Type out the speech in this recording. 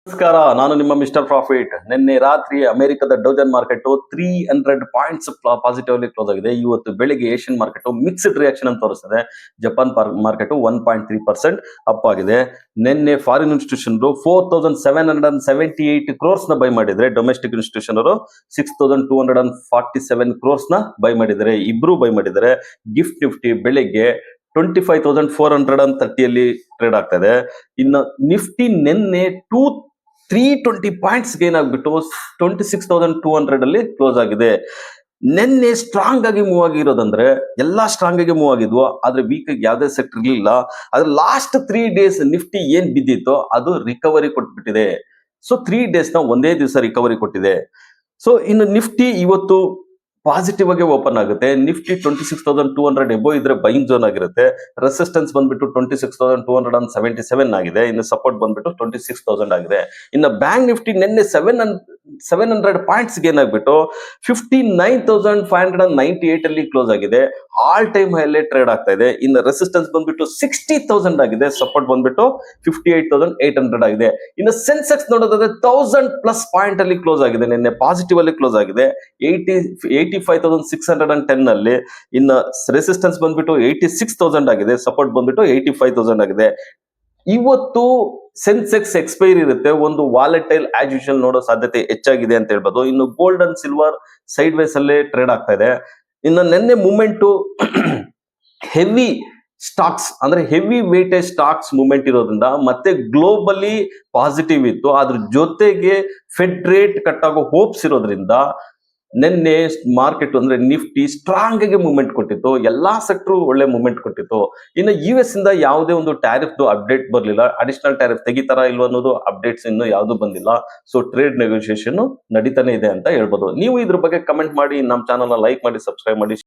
ನಮಸ್ಕಾರ, ನಾನು ನಿಮ್ಮ ಮಿಸ್ಟರ್ ಪ್ರಾಫಿಟ್. ನಿನ್ನೆ ರಾತ್ರಿ ಅಮೆರಿಕದ Dow Jones market 300 points positively close ಆಗಿದೆ. ಇವತ್ತು ಬೆಳಿಗ್ಗೆ ಏಷ್ಯನ್ ಮಾರ್ಕೆಟ್ ಮಿಕ್ಸ್ಡ್ ರಿಯಾಕ್ಷನ್ ಅಂತ ತೋರಿಸಿದೆ. ಜಪಾನ್ ಮಾರ್ಕೆಟ್ 1.3% ಅಪ್ ಆಗಿದೆ. ನಿನ್ನೆ ಫಾರಿನ್ ಇನ್ಸ್ಟಿಟ್ಯೂಷನ್ 4778 ಕ್ರೋರ್ಸ್ ನ ಬೈ ಮಾಡಿದ್ರೆ, ಡೊಮೆಸ್ಟಿಕ್ ಇನ್ಸ್ಟಿಟ್ಯೂಷನ್ ಅವರು 6247 ಕ್ರೋರ್ಸ್ ನ ಬೈ ಮಾಡಿದ್ದಾರೆ. ಇಬ್ರು ಬೈ ಮಾಡಿದ್ದಾರೆ. ಗಿಫ್ಟ್ ನಿಫ್ಟಿ ಬೆಳಿಗ್ಗೆ 25,430 ಟ್ರೇಡ್ ಆಗ್ತಾ ಇದೆ. ಇನ್ನು ನಿಫ್ಟಿ ನಿನ್ನೆ 320 ಪಾಯಿಂಟ್ಸ್ ಗೇನ್ ಆಗ್ಬಿಟ್ಟು 26,200 ಅಲ್ಲಿ ಕ್ಲೋಸ್ ಆಗಿದೆ. ನಿನ್ನೆ ಸ್ಟ್ರಾಂಗ್ ಆಗಿ ಮೂವ್ ಆಗಿರೋದಂದ್ರೆ ಎಲ್ಲಾ ಸ್ಟ್ರಾಂಗ್ ಆಗಿ ಮೂವ್ ಆಗಿದ್ವು, ಆದ್ರೆ ವೀಕ್ ಆಗಿ ಯಾವ್ದೇ ಸೆಕ್ಟರ್ ಇರಲಿಲ್ಲ. ಆದ್ರೆ ಲಾಸ್ಟ್ 3 ಡೇಸ್ ನಿಫ್ಟಿ ಏನ್ ಬಿದ್ದಿತ್ತೋ ಅದು ರಿಕವರಿ ಕೊಟ್ಬಿಟ್ಟಿದೆ. ಸೊ 3 ಡೇಸ್ ನ ಒಂದೇ ದಿವಸ ರಿಕವರಿ ಕೊಟ್ಟಿದೆ. ಸೊ ಇನ್ನು ನಿಫ್ಟಿ ಇವತ್ತು ಪಾಸಿಟಿವ್ ಆಗಿ ಓಪನ್ ಆಗುತ್ತೆ. ನಿಫ್ಟಿ 26,200 ಎಬೋ ಇದ್ರೆ ಬೈಯಿಂಗ್ ಝೋನ್ ಆಗಿರುತ್ತೆ. ರೆಸಿಸ್ಟೆನ್ಸ್ ಬಂದ್ಬಿಟ್ಟು 26,277 ಆಗಿದೆ. ಇನ್ನು ಸಪೋರ್ಟ್ ಬಂದ್ಬಿಟ್ಟು 26,000 ಆಗಿದೆ. ಇನ್ನು ಬ್ಯಾಂಕ್ ನಿಫ್ಟಿ ನಿನ್ನೆ 700 ಪಾಯಿಂಟ್ಸ್ ಗೇನ್ ಆಗ್ಬಿಟ್ಟು 59,598 ಅಲ್ಲಿ ಕ್ಲೋಸ್ ಆಗಿದೆ. ಆಲ್ ಟೈಮ್ ಹೈಲೇ ಟ್ರೇಡ್ ಆಗ್ತಾ ಇದೆ. ಇನ್ನು ರೆಸಿಸ್ಟೆನ್ಸ್ ಬಂದ್ಬಿಟ್ಟು 60,000 ಆಗಿದೆ. ಸಪೋರ್ಟ್ ಬಂದ್ಬಿಟ್ಟು 58,800 ಆಗಿದೆ. ಇನ್ನು ಸೆನ್ಸೆಕ್ಸ್ ನೋಡೋದಾದ್ರೆ 1000+ ಪಾಯಿಂಟ್ ಅಲ್ಲಿ ಕ್ಲೋಸ್ ಆಗಿದೆ. ನಿನ್ನೆ ಪಾಸಿಟಿವ್ ಅಲ್ಲಿ ಕ್ಲೋಸ್ ಆಗಿದೆ 85,610 ಅಲ್ಲಿ. ಇನ್ನು ರೆಸಿಸ್ಟೆನ್ಸ್ ಬಂದ್ಬಿಟ್ಟು 86,000 ಆಗಿದೆ. ಸಪೋರ್ಟ್ ಬಂದ್ಬಿಟ್ಟು 85,000 ಆಗಿದೆ. ಇವತ್ತು ಸೆನ್ಸೆಕ್ಸ್ ಎಕ್ಸ್ಪೈರಿ ಇರುತ್ತೆ. ಒಂದು ವಾಲೆಟೈಲ್ ಆಸ್ ಯೂಶುವಲ್ ನೋಡೋ ಸಾಧ್ಯತೆ ಹೆಚ್ಚಾಗಿದೆ ಅಂತ ಹೇಳ್ಬೋದು. ಇನ್ನು gold and silver side wise ಅಲ್ಲೇ ಟ್ರೇಡ್ ಆಗ್ತಾ ಇದೆ. ಇನ್ನು ನಿನ್ನೆ ಮೂವ್ಮೆಂಟ್ ಹೆವಿ ಸ್ಟಾಕ್ಸ್ ಅಂದ್ರೆ ಹೆವಿ ವೇಟೇಜ್ ಸ್ಟಾಕ್ಸ್ ಮೂವ್ಮೆಂಟ್ ಇರೋದ್ರಿಂದ ಮತ್ತೆ ಗ್ಲೋಬಲಿ ಪಾಸಿಟಿವ್ ಇತ್ತು. ಅದ್ರ ಜೊತೆಗೆ ಫೆಡ್ ರೇಟ್ ಕಟ್ ಆಗೋ ಹೋಪ್ಸ್ ಇರೋದ್ರಿಂದ ನಿನ್ನೆ ಮಾರ್ಕೆಟ್ ಅಂದ್ರೆ ನಿಫ್ಟಿ ಸ್ಟ್ರಾಂಗ್ ಆಗಿ ಮೂವ್ಮೆಂಟ್ ಕೊಟ್ಟಿತ್ತು. ಎಲ್ಲಾ ಸೆಕ್ಟರ್ ಒಳ್ಳೆ ಮೂವ್ಮೆಂಟ್ ಕೊಟ್ಟಿತ್ತು. ಇನ್ನು US ಇಂದ ಯಾವುದೇ ಒಂದು ಟ್ಯಾರಿಫ್ ಅಪ್ಡೇಟ್ ಬರಲಿಲ್ಲ. ಅಡಿಷನಲ್ ಟ್ಯಾರಿಫ್ ತೆಗಿತಾರ ಇಲ್ವ ಅನ್ನೋದು ಅಪ್ಡೇಟ್ಸ್ ಇನ್ನು ಯಾವ್ದು ಬಂದಿಲ್ಲ. ಸೊ ಟ್ರೇಡ್ ನೆಗೋಸಿಯೇಷನ್ ನಡೀತಾನೆ ಇದೆ ಅಂತ ಹೇಳ್ಬೋದು. ನೀವು ಇದ್ರ ಬಗ್ಗೆ ಕಮೆಂಟ್ ಮಾಡಿ, ನಮ್ಮ ಚಾನಲ್ ಲೈಕ್ ಮಾಡಿ, ಸಬ್ಸ್ಕ್ರೈಬ್ ಮಾಡಿ.